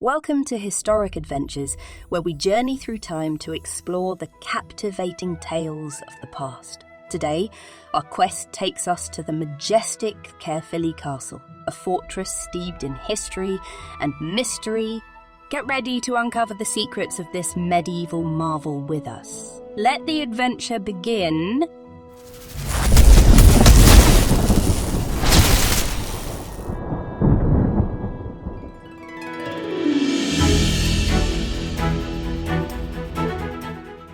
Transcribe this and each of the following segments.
Welcome to Historic Adventures, where we journey through time to explore the captivating tales of the past. Today, our quest takes us to the majestic Caerphilly Castle, a fortress steeped in history and mystery. Get ready to uncover the secrets of this medieval marvel with us. Let the adventure begin.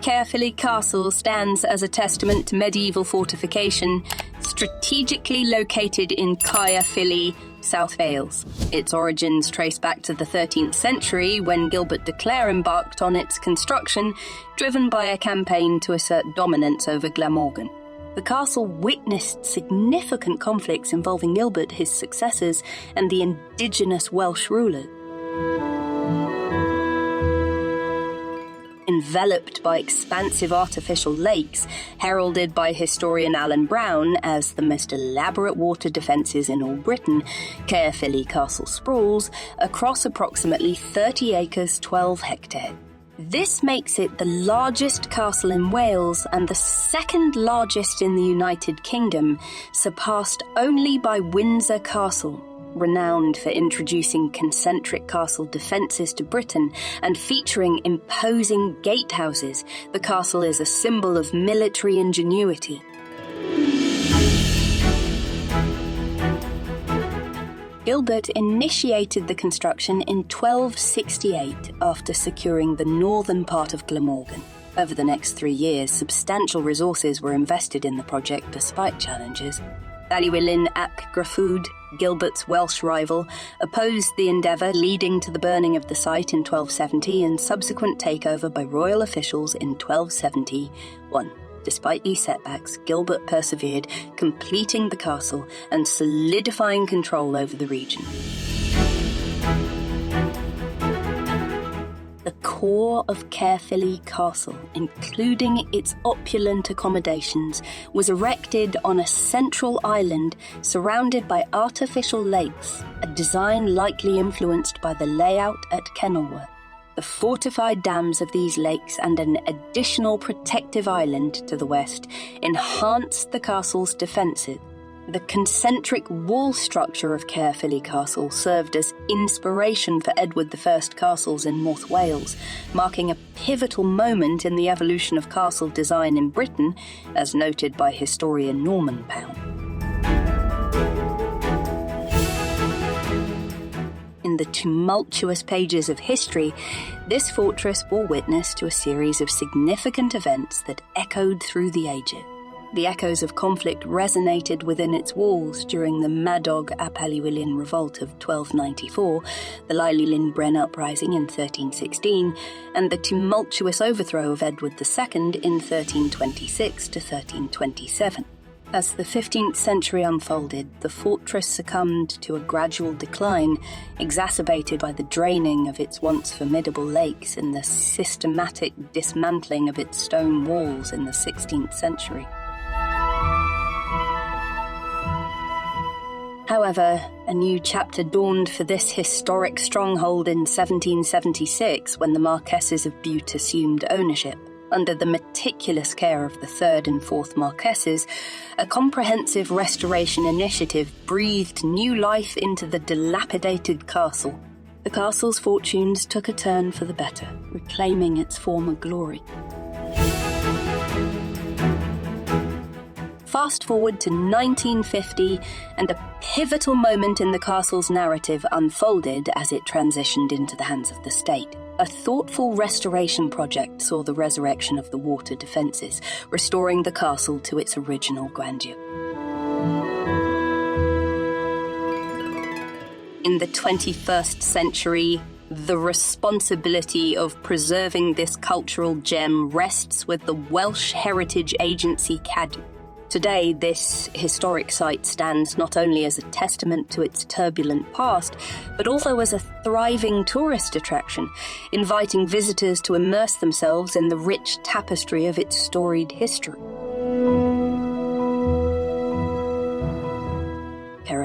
Caerphilly Castle stands as a testament to medieval fortification, strategically located in Caerphilly, South Wales. Its origins trace back to the 13th century when Gilbert de Clare embarked on its construction, driven by a campaign to assert dominance over Glamorgan. The castle witnessed significant conflicts involving Gilbert, his successors, and the indigenous Welsh rulers. Enveloped by expansive artificial lakes, heralded by historian Alan Brown as the most elaborate water defences in all Britain, Caerphilly Castle sprawls across approximately 30 acres, 12 hectares. This makes it the largest castle in Wales and the second largest in the United Kingdom, surpassed only by Windsor Castle. Renowned for introducing concentric castle defences to Britain and featuring imposing gatehouses, the castle is a symbol of military ingenuity. Gilbert initiated the construction in 1268 after securing the northern part of Glamorgan. Over the next 3 years, substantial resources were invested in the project despite challenges. Llywelyn ap Gruffudd, Gilbert's Welsh rival, opposed the endeavour, leading to the burning of the site in 1270 and subsequent takeover by royal officials in 1271. Despite these setbacks, Gilbert persevered, completing the castle and solidifying control over the region. The core of Caerphilly Castle, including its opulent accommodations, was erected on a central island surrounded by artificial lakes, a design likely influenced by the layout at Kenilworth. The fortified dams of these lakes and an additional protective island to the west enhanced the castle's defences. The concentric wall structure of Caerphilly Castle served as inspiration for Edward I's castles in North Wales, marking a pivotal moment in the evolution of castle design in Britain, as noted by historian Norman Pound. In the tumultuous pages of history, this fortress bore witness to a series of significant events that echoed through the ages. The echoes of conflict resonated within its walls during the Madog ap Llywelyn revolt of 1294, the Llywelyn Bren uprising in 1316, and the tumultuous overthrow of Edward II in 1326 to 1327. As the 15th century unfolded, the fortress succumbed to a gradual decline, exacerbated by the draining of its once formidable lakes and the systematic dismantling of its stone walls in the 16th century. However, a new chapter dawned for this historic stronghold in 1776 when the Marquesses of Bute assumed ownership. Under the meticulous care of the third and fourth Marquesses, a comprehensive restoration initiative breathed new life into the dilapidated castle. The castle's fortunes took a turn for the better, reclaiming its former glory. Fast forward to 1950, and a pivotal moment in the castle's narrative unfolded as it transitioned into the hands of the state. A thoughtful restoration project saw the resurrection of the water defences, restoring the castle to its original grandeur. In the 21st century, the responsibility of preserving this cultural gem rests with the Welsh heritage agency Cadw. Today, this historic site stands not only as a testament to its turbulent past, but also as a thriving tourist attraction, inviting visitors to immerse themselves in the rich tapestry of its storied history.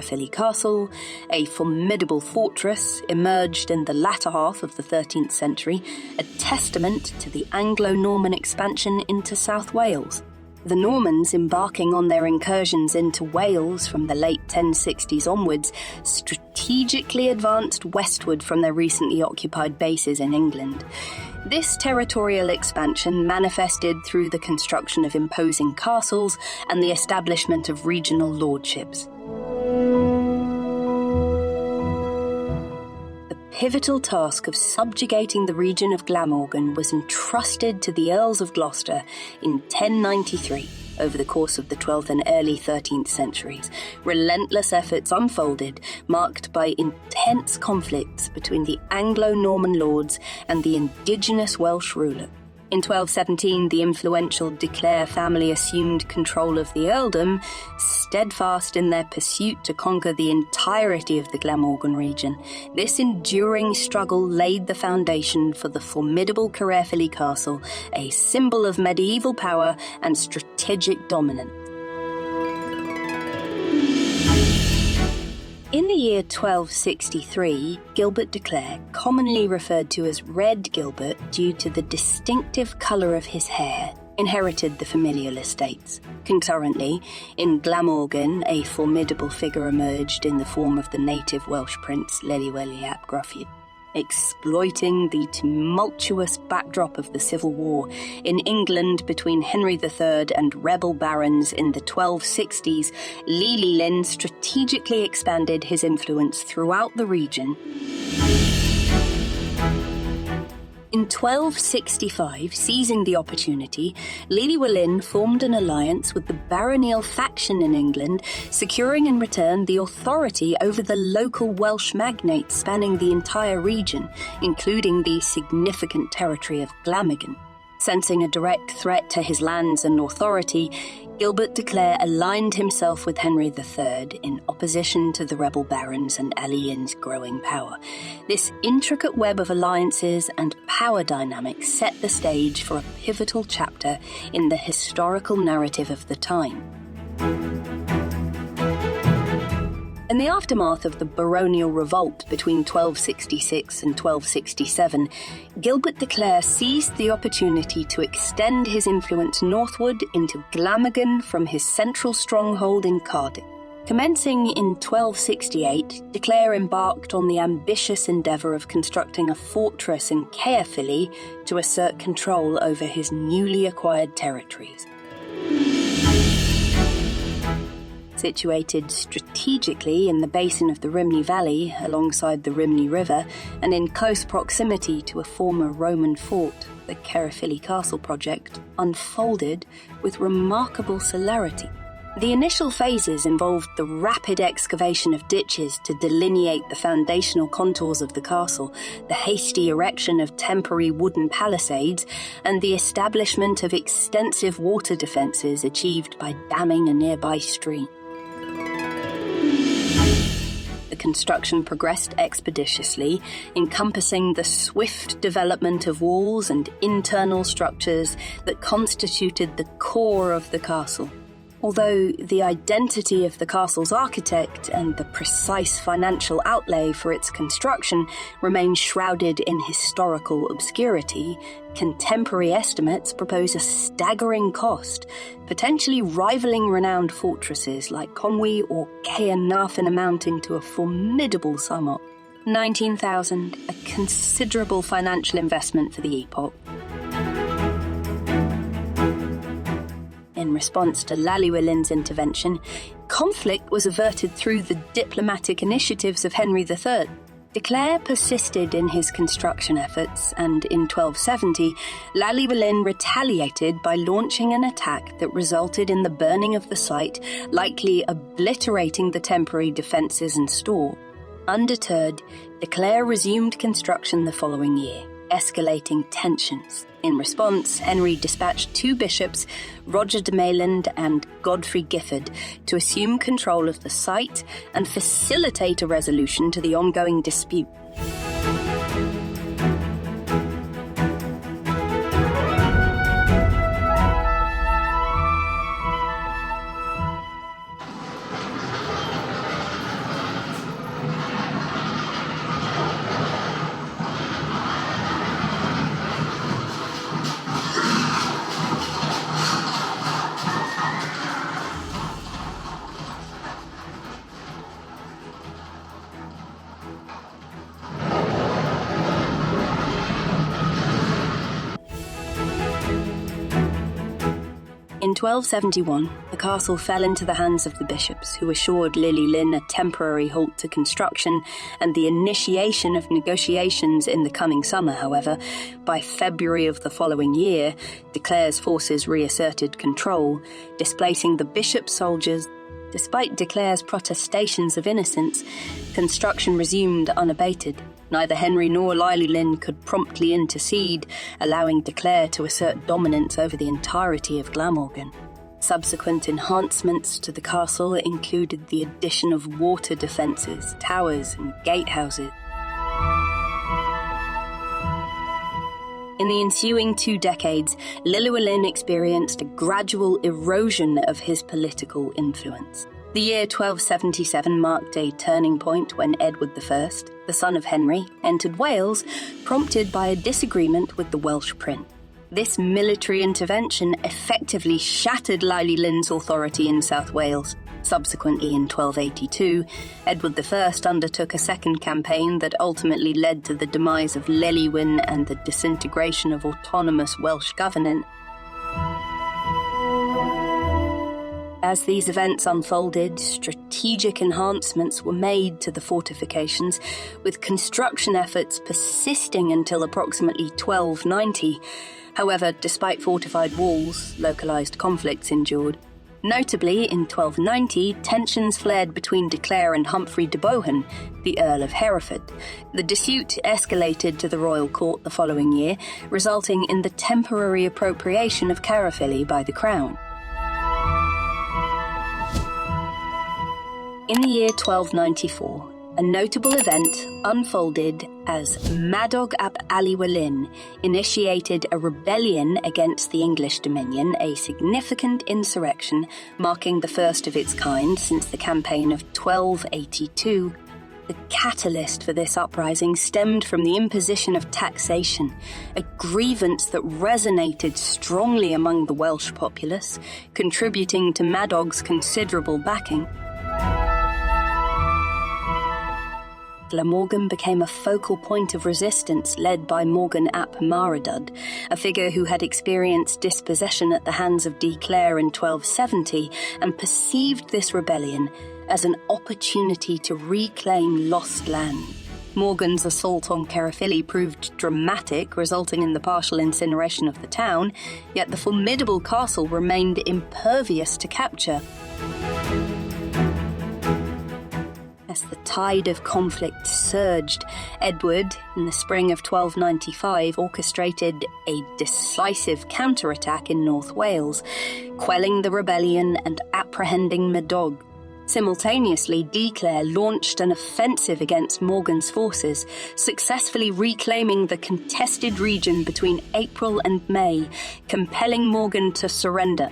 Caerphilly Castle, a formidable fortress emerged in the latter half of the 13th century, a testament to the Anglo-Norman expansion into South Wales. The Normans, embarking on their incursions into Wales from the late 1060s onwards, strategically advanced westward from their recently occupied bases in England. This territorial expansion manifested through the construction of imposing castles and the establishment of regional lordships. The pivotal task of subjugating the region of Glamorgan was entrusted to the Earls of Gloucester in 1093. Over the course of the 12th and early 13th centuries, relentless efforts unfolded, marked by intense conflicts between the Anglo-Norman lords and the indigenous Welsh ruler. In 1217, the influential de Clare family assumed control of the earldom, steadfast in their pursuit to conquer the entirety of the Glamorgan region. This enduring struggle laid the foundation for the formidable Caerphilly Castle, a symbol of medieval power and strategic dominance. In the year 1263, Gilbert de Clare, commonly referred to as Red Gilbert due to the distinctive colour of his hair, inherited the familial estates. Concurrently, in Glamorgan, a formidable figure emerged in the form of the native Welsh prince Llywelyn ap Gruffudd. Exploiting the tumultuous backdrop of the Civil War in England between Henry III and rebel barons in the 1260s, Llywelyn strategically expanded his influence throughout the region. In 1265, seizing the opportunity, Llywelyn formed an alliance with the baronial faction in England, securing in return the authority over the local Welsh magnates spanning the entire region, including the significant territory of Glamorgan. Sensing a direct threat to his lands and authority, Gilbert de Clare aligned himself with Henry III in opposition to the rebel barons and Llywelyn's growing power. This intricate web of alliances and power dynamics set the stage for a pivotal chapter in the historical narrative of the time. In the aftermath of the baronial revolt between 1266 and 1267, Gilbert de Clare seized the opportunity to extend his influence northward into Glamorgan from his central stronghold in Cardiff. Commencing in 1268, de Clare embarked on the ambitious endeavour of constructing a fortress in Caerphilly to assert control over his newly acquired territories. Situated strategically in the basin of the Rhymney Valley, alongside the Rhymney River, and in close proximity to a former Roman fort, the Caerphilly Castle project unfolded with remarkable celerity. The initial phases involved the rapid excavation of ditches to delineate the foundational contours of the castle, the hasty erection of temporary wooden palisades, and the establishment of extensive water defences achieved by damming a nearby stream. The construction progressed expeditiously, encompassing the swift development of walls and internal structures that constituted the core of the castle. Although the identity of the castle's architect and the precise financial outlay for its construction remain shrouded in historical obscurity, contemporary estimates propose a staggering cost, potentially rivaling renowned fortresses like Conwy or Caernarfon, amounting to a formidable sum of £19,000, a considerable financial investment for the epoch. In response to Llywelyn's intervention, conflict was averted through the diplomatic initiatives of Henry III. De Clare persisted in his construction efforts, and in 1270, Llywelyn retaliated by launching an attack that resulted in the burning of the site, likely obliterating the temporary defences and store. Undeterred, De Clare resumed construction the following year, escalating tensions. In response, Henry dispatched two bishops, Roger de Mayland and Godfrey Gifford, to assume control of the site and facilitate a resolution to the ongoing dispute. 1271, the castle fell into the hands of the bishops, who assured Lili Lyn a temporary halt to construction and the initiation of negotiations in the coming summer. However, by February of the following year, de Clare's forces reasserted control, displacing the bishop's soldiers. Despite de Clare's protestations of innocence, construction resumed unabated. Neither Henry nor Lili Lyn could promptly intercede, allowing de Clare to assert dominance over the entirety of Glamorgan. Subsequent enhancements to the castle included the addition of water defences, towers and gatehouses. In the ensuing 2 decades, Llywelyn experienced a gradual erosion of his political influence. The year 1277 marked a turning point when Edward I, the son of Henry, entered Wales, prompted by a disagreement with the Welsh prince. This military intervention effectively shattered Lili Lyn's authority in South Wales. Subsequently, in 1282, Edward I undertook a second campaign that ultimately led to the demise of Llywelyn and the disintegration of autonomous Welsh governance. As these events unfolded, strategic enhancements were made to the fortifications, with construction efforts persisting until approximately 1290. However, despite fortified walls, localised conflicts endured. Notably, in 1290, tensions flared between de Clare and Humphrey de Bohun, the Earl of Hereford. The dispute escalated to the royal court the following year, resulting in the temporary appropriation of Caerphilly by the Crown. In the year 1294, a notable event unfolded as Madog ap Llywelyn initiated a rebellion against the English Dominion, a significant insurrection marking the first of its kind since the campaign of 1282. The catalyst for this uprising stemmed from the imposition of taxation, a grievance that resonated strongly among the Welsh populace, contributing to Madog's considerable backing. Glamorgan became a focal point of resistance led by Morgan ap Maredudd, a figure who had experienced dispossession at the hands of de Clare in 1270 and perceived this rebellion as an opportunity to reclaim lost land. Morgan's assault on Caerphilly proved dramatic, resulting in the partial incineration of the town, yet the formidable castle remained impervious to capture. As the tide of conflict surged, Edward, in the spring of 1295, orchestrated a decisive counterattack in North Wales, quelling the rebellion and apprehending Madog. Simultaneously, de Clare launched an offensive against Morgan's forces, successfully reclaiming the contested region between April and May, compelling Morgan to surrender.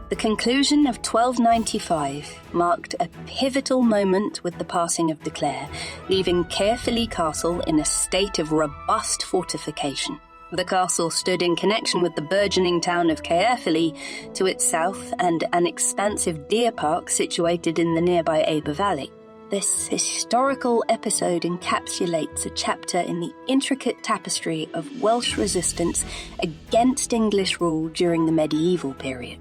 The conclusion of 1295 marked a pivotal moment with the passing of de Clare, leaving Caerphilly Castle in a state of robust fortification. The castle stood in connection with the burgeoning town of Caerphilly to its south and an expansive deer park situated in the nearby Aber Valley. This historical episode encapsulates a chapter in the intricate tapestry of Welsh resistance against English rule during the medieval period.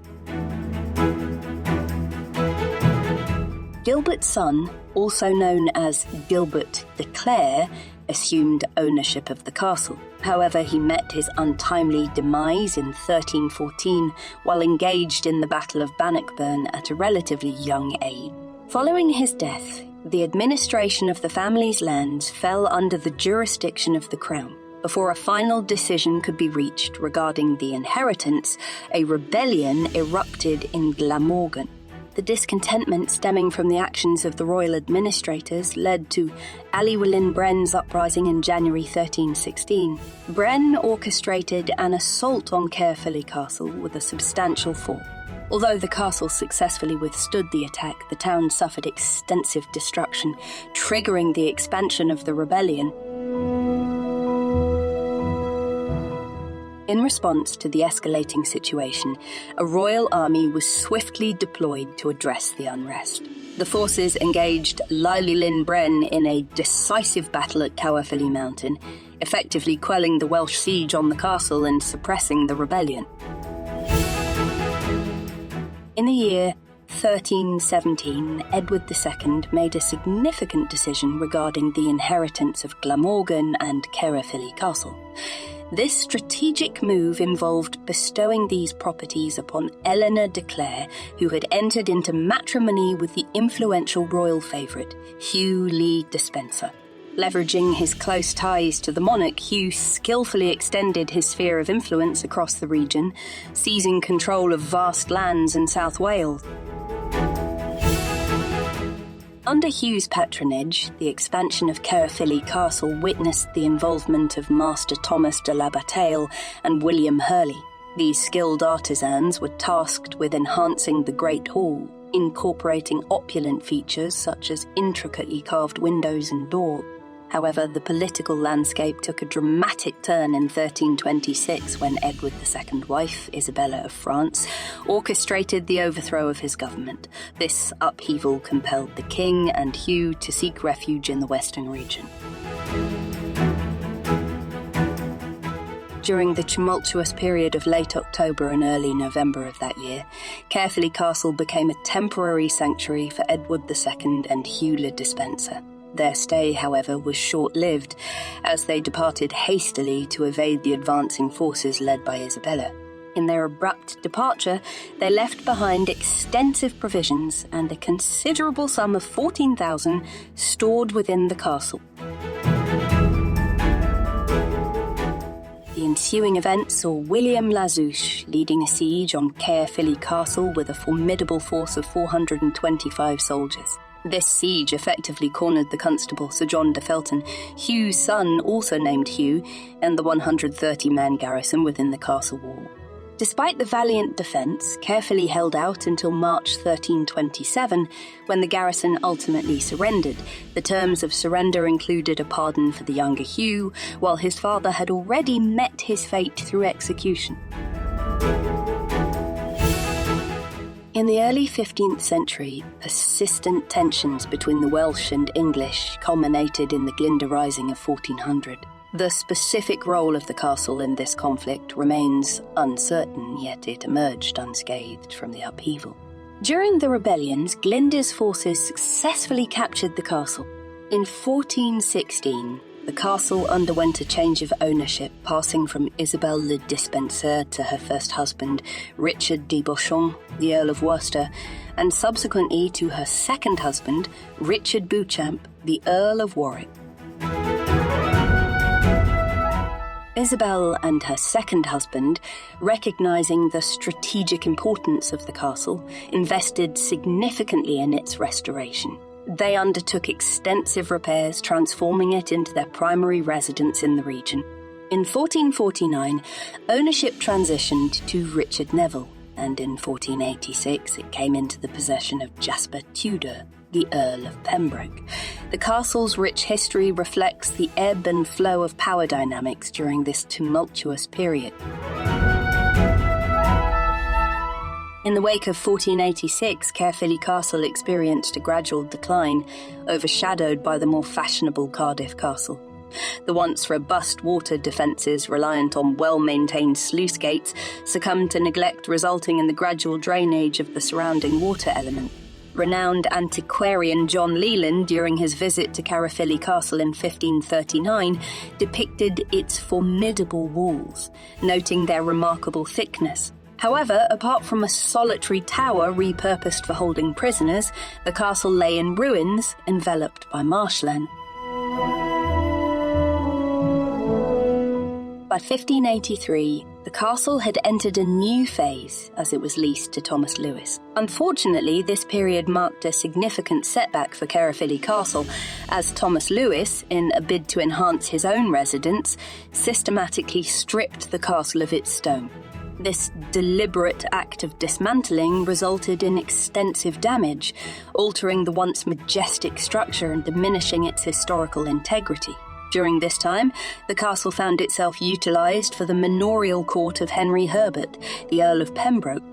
Gilbert's son, also known as Gilbert de Clare, assumed ownership of the castle. However, he met his untimely demise in 1314 while engaged in the Battle of Bannockburn at a relatively young age. Following his death, the administration of the family's lands fell under the jurisdiction of the Crown. Before a final decision could be reached regarding the inheritance, a rebellion erupted in Glamorgan. The discontentment stemming from the actions of the royal administrators led to Llywelyn Bren's uprising in January 1316. Bren orchestrated an assault on Caerphilly Castle with a substantial fort. Although the castle successfully withstood the attack, the town suffered extensive destruction, triggering the expansion of the rebellion. In response to the escalating situation, a royal army was swiftly deployed to address the unrest. The forces engaged Llywelyn Bren in a decisive battle at Caerphilly Mountain, effectively quelling the Welsh siege on the castle and suppressing the rebellion. In the year 1317, Edward II made a significant decision regarding the inheritance of Glamorgan and Caerphilly Castle. This strategic move involved bestowing these properties upon Eleanor de Clare, who had entered into matrimony with the influential royal favourite, Hugh Lee Despencer. Leveraging his close ties to the monarch, Hugh skillfully extended his sphere of influence across the region, seizing control of vast lands in South Wales. Under Hugh's patronage, the expansion of Caerphilly Castle witnessed the involvement of Master Thomas de la Bataille and William Hurley. These skilled artisans were tasked with enhancing the Great Hall, incorporating opulent features such as intricately carved windows and doors. However, the political landscape took a dramatic turn in 1326 when Edward II's wife, Isabella of France, orchestrated the overthrow of his government. This upheaval compelled the king and Hugh to seek refuge in the western region. During the tumultuous period of late October and early November of that year, Caerphilly Castle became a temporary sanctuary for Edward II and Hugh Le Despencer. Their stay, however, was short-lived, as they departed hastily to evade the advancing forces led by Isabella. In their abrupt departure, they left behind extensive provisions and a considerable sum of 14,000 stored within the castle. The ensuing events saw William Lazouche leading a siege on Caerphilly Castle with a formidable force of 425 soldiers. This siege effectively cornered the constable Sir John de Felton, Hugh's son, also named Hugh, and the 130-man garrison within the castle wall. Despite the valiant defence, Caerphilly held out until March 1327, when the garrison ultimately surrendered. The terms of surrender included a pardon for the younger Hugh, while his father had already met his fate through execution. In the early 15th century, persistent tensions between the Welsh and English culminated in the Glyndŵr Rising of 1400. The specific role of the castle in this conflict remains uncertain, yet it emerged unscathed from the upheaval. During the rebellions, Glyndŵr's forces successfully captured the castle. In 1416, the castle underwent a change of ownership, passing from Isabelle Le Despencer to her first husband, Richard de Beauchamp, the Earl of Worcester, and subsequently to her second husband, Richard Beauchamp, the Earl of Warwick. Isabel and her second husband, recognizing the strategic importance of the castle, invested significantly in its restoration. They undertook extensive repairs, transforming it into their primary residence in the region. In 1449, ownership transitioned to Richard Neville, and in 1486 it came into the possession of Jasper Tudor, the Earl of Pembroke. The castle's rich history reflects the ebb and flow of power dynamics during this tumultuous period. In the wake of 1486, Caerphilly Castle experienced a gradual decline, overshadowed by the more fashionable Cardiff Castle. The once robust water defences, reliant on well-maintained sluice gates, succumbed to neglect, resulting in the gradual drainage of the surrounding water element. Renowned antiquarian John Leland, during his visit to Caerphilly Castle in 1539, depicted its formidable walls, noting their remarkable thickness. However, apart from a solitary tower repurposed for holding prisoners, the castle lay in ruins, enveloped by marshland. By 1583, the castle had entered a new phase as it was leased to Thomas Lewis. Unfortunately, this period marked a significant setback for Caerphilly Castle, as Thomas Lewis, in a bid to enhance his own residence, systematically stripped the castle of its stone. This deliberate act of dismantling resulted in extensive damage, altering the once majestic structure and diminishing its historical integrity. During this time, the castle found itself utilised for the manorial court of Henry Herbert, the Earl of Pembroke.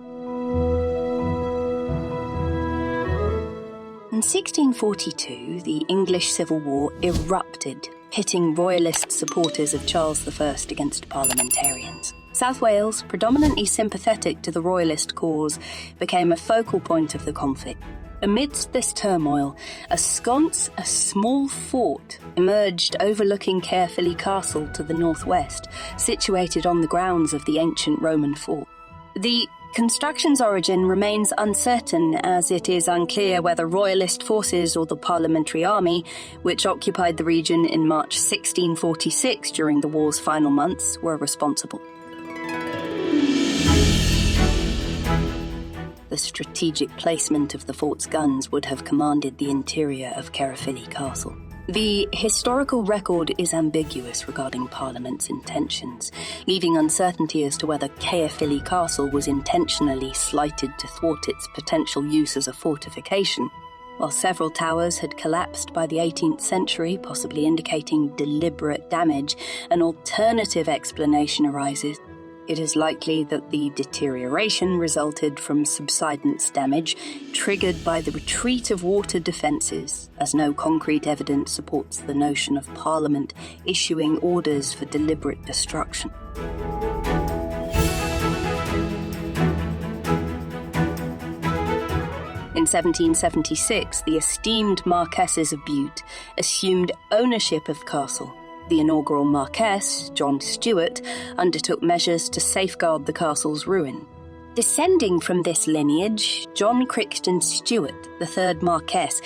In 1642, the English Civil War erupted, pitting royalist supporters of Charles I against parliamentarians. South Wales, predominantly sympathetic to the royalist cause, became a focal point of the conflict. Amidst this turmoil, a small fort, emerged overlooking Caerphilly Castle to the northwest, situated on the grounds of the ancient Roman fort. The construction's origin remains uncertain, as it is unclear whether royalist forces or the parliamentary army, which occupied the region in March 1646 during the war's final months, were responsible. The strategic placement of the fort's guns would have commanded the interior of Caerphilly Castle. The historical record is ambiguous regarding Parliament's intentions, leaving uncertainty as to whether Caerphilly Castle was intentionally slighted to thwart its potential use as a fortification. While several towers had collapsed by the 18th century, possibly indicating deliberate damage, an alternative explanation arises. It is likely that the deterioration resulted from subsidence damage triggered by the retreat of water defences, as no concrete evidence supports the notion of Parliament issuing orders for deliberate destruction. In 1776, the esteemed Marquesses of Bute assumed ownership of the castle. The inaugural Marquess, John Stuart, undertook measures to safeguard the castle's ruin. Descending from this lineage, John Crichton Stuart, the third Marquess,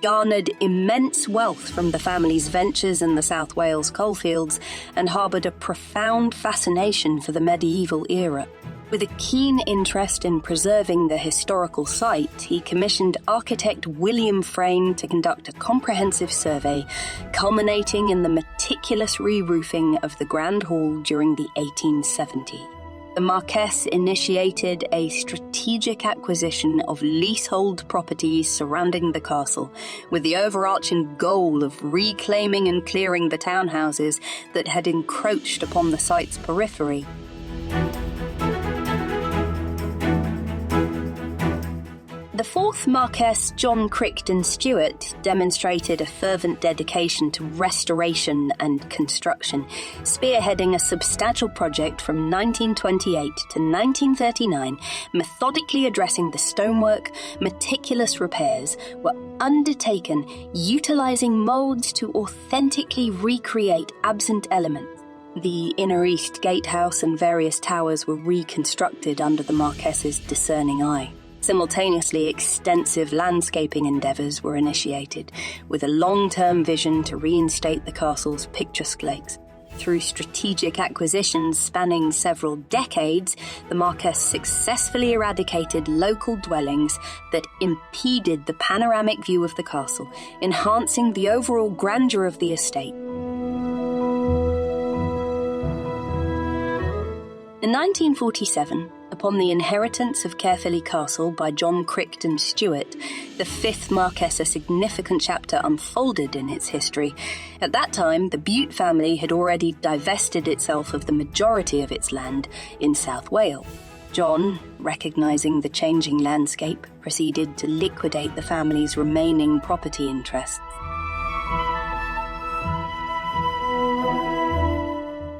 garnered immense wealth from the family's ventures in the South Wales coalfields and harboured a profound fascination for the medieval era. With a keen interest in preserving the historical site, he commissioned architect William Frame to conduct a comprehensive survey, culminating in the meticulous re-roofing of the Grand Hall during the 1870s. The Marquess initiated a strategic acquisition of leasehold properties surrounding the castle, with the overarching goal of reclaiming and clearing the townhouses that had encroached upon the site's periphery. The fourth Marquess, John Crichton Stuart, demonstrated a fervent dedication to restoration and construction, spearheading a substantial project from 1928 to 1939, methodically addressing the stonework. Meticulous repairs were undertaken, utilising moulds to authentically recreate absent elements. The Inner East Gatehouse and various towers were reconstructed under the Marquess's discerning eye. Simultaneously, extensive landscaping endeavours were initiated, with a long-term vision to reinstate the castle's picturesque lakes. Through strategic acquisitions spanning several decades, the Marquess successfully eradicated local dwellings that impeded the panoramic view of the castle, enhancing the overall grandeur of the estate. In 1947, upon the inheritance of Caerphilly Castle by John Crichton Stuart, the fifth Marquess, a significant chapter unfolded in its history. At that time, the Bute family had already divested itself of the majority of its land in South Wales. John, recognising the changing landscape, proceeded to liquidate the family's remaining property interests.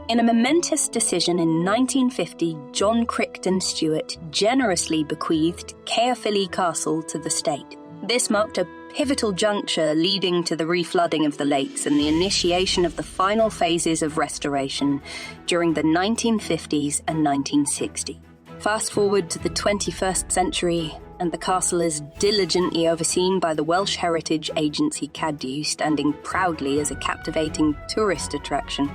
In a momentous decision in 1950, John Crichton Stuart generously bequeathed Caerphilly Castle to the state. This marked a pivotal juncture leading to the reflooding of the lakes and the initiation of the final phases of restoration during the 1950s and 1960s. Fast forward to the 21st century, and the castle is diligently overseen by the Welsh Heritage Agency Cadw, standing proudly as a captivating tourist attraction.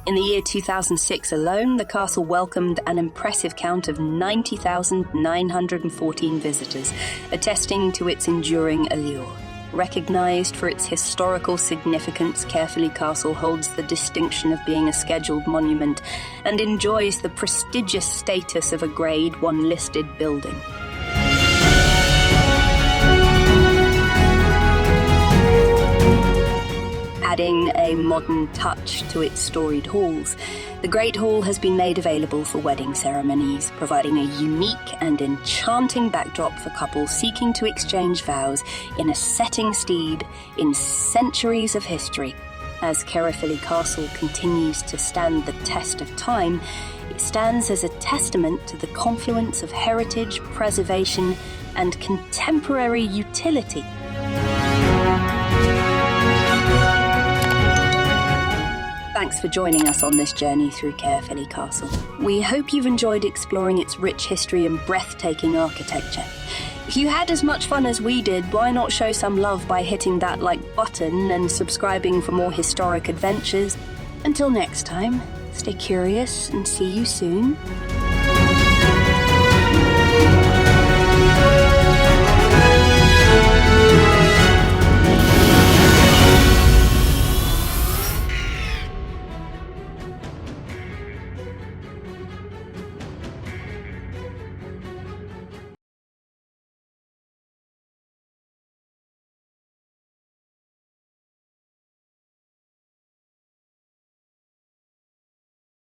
In the year 2006 alone, the castle welcomed an impressive count of 90,914 visitors, attesting to its enduring allure. Recognised for its historical significance, Caerphilly Castle holds the distinction of being a scheduled monument and enjoys the prestigious status of a Grade 1 listed building. adding a modern touch to its storied halls. The Great Hall has been made available for wedding ceremonies, providing a unique and enchanting backdrop for couples seeking to exchange vows in a setting steeped in centuries of history. As Caerphilly Castle continues to stand the test of time, it stands as a testament to the confluence of heritage, preservation, and contemporary utility. Thanks for joining us on this journey through Caerphilly Castle. We hope you've enjoyed exploring its rich history and breathtaking architecture. If you had as much fun as we did, why not show some love by hitting that like button and subscribing for more historic adventures? Until next time, stay curious and see you soon.